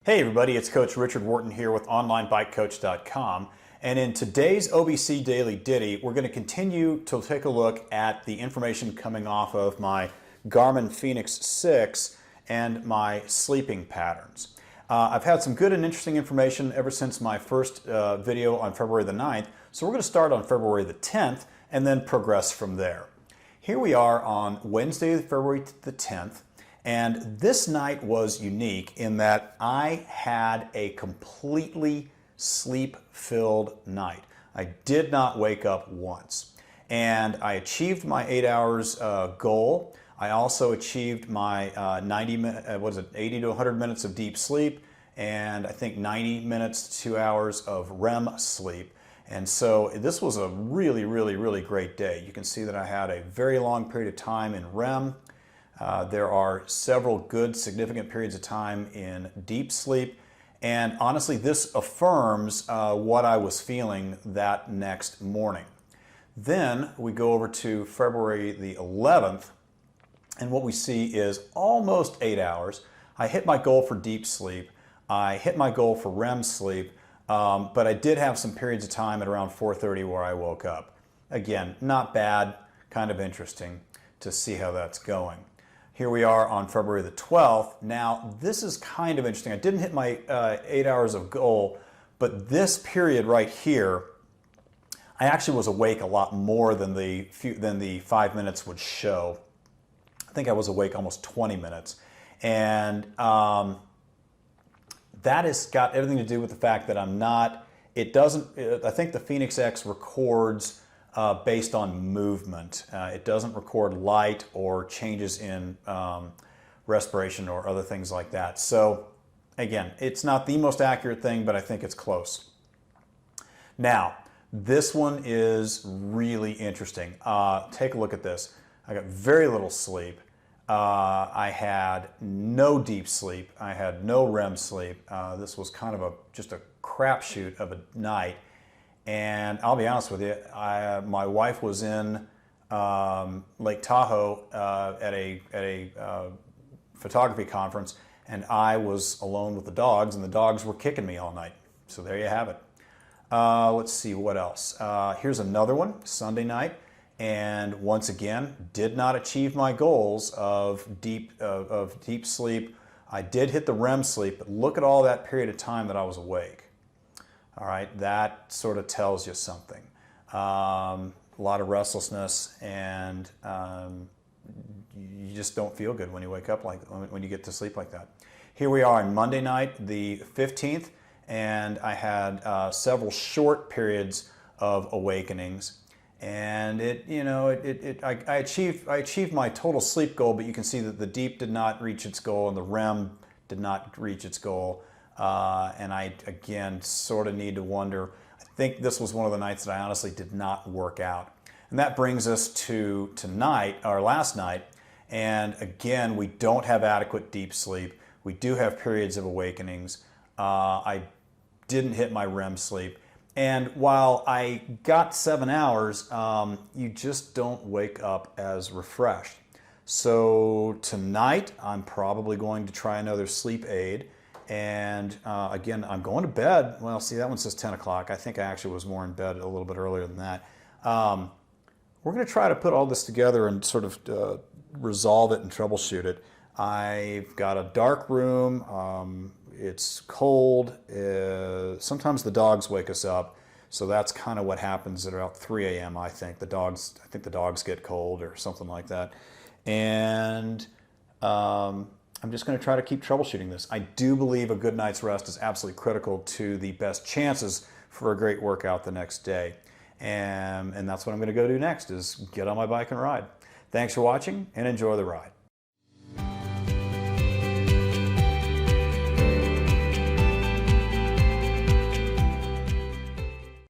Hey everybody, it's Coach Richard Wharton here with OnlineBikeCoach.com, and in today's OBC Daily Ditty, we're going to continue to take a look at the information coming off of my Garmin Fenix 6 and my sleeping patterns. I've had some good and interesting information ever since my first video on February the 9th, so we're going to start on February the 10th and then progress from there. Here we are on Wednesday, February the 10th. And this night was unique in that I had a completely sleep-filled night. I did not wake up once. And I achieved my 8 hours goal. I also achieved my 80 to 100 minutes of deep sleep, and I think 90 minutes, 2 hours of REM sleep. And so this was a really great day. You can see that I had a very long period of time in REM. There are several good, significant periods of time in deep sleep, and honestly, this affirms what I was feeling that next morning. Then we go over to February the 11th, and what we see is almost 8 hours. I hit my goal for deep sleep. I hit my goal for REM sleep, but I did have some periods of time at around 4:30 where I woke up. Again, not bad, kind of interesting to see how that's going. Here we are on February the 12th. Now, this is kind of interesting. I didn't hit my 8 hours of goal, but this period right here, I actually was awake a lot more than the 5 minutes would show. I think I was awake almost 20 minutes. And that has got everything to do with the fact that I'm not, I think the Fenix X records based on movement. It doesn't record light or changes in respiration or other things like that. So again, it's not the most accurate thing, but I think it's close. Now, this one is really interesting. Take a look at this. I got very little sleep. I had no deep sleep. I had no REM sleep. This was kind of just a crapshoot of a night. And I'll be honest with you, my wife was in Lake Tahoe at a photography conference, and I was alone with the dogs, and the dogs were kicking me all night. So there you have it. Let's see what else. Here's another one, Sunday night, and once again, did not achieve my goals of deep sleep. I did hit the REM sleep, but look at all that period of time that I was awake. All right, that sort of tells you something. A lot of restlessness, and you just don't feel good when you wake up when you get to sleep like that. Here we are on Monday night, the 15th, and I had several short periods of awakenings, and I achieved my total sleep goal, but you can see that the deep did not reach its goal and the REM did not reach its goal. And I, again, sort of need to wonder. I think this was one of the nights that I honestly did not work out. And that brings us to tonight, or last night, and again, we don't have adequate deep sleep. We do have periods of awakenings. I didn't hit my REM sleep. And while I got 7 hours, you just don't wake up as refreshed. So tonight, I'm probably going to try another sleep aid. And again, I'm going to bed. Well, see, that one says 10 o'clock. I think I actually was more in bed a little bit earlier than that. We're going to try to put all this together and sort of resolve it and troubleshoot it. I've got a dark room. It's cold. Sometimes the dogs wake us up. So that's kind of what happens at about 3 a.m., I think. I think the dogs get cold or something like that. And I'm just going to try to keep troubleshooting this. I do believe a good night's rest is absolutely critical to the best chances for a great workout the next day. And that's what I'm going to go do next, is get on my bike and ride. Thanks for watching, and enjoy the ride.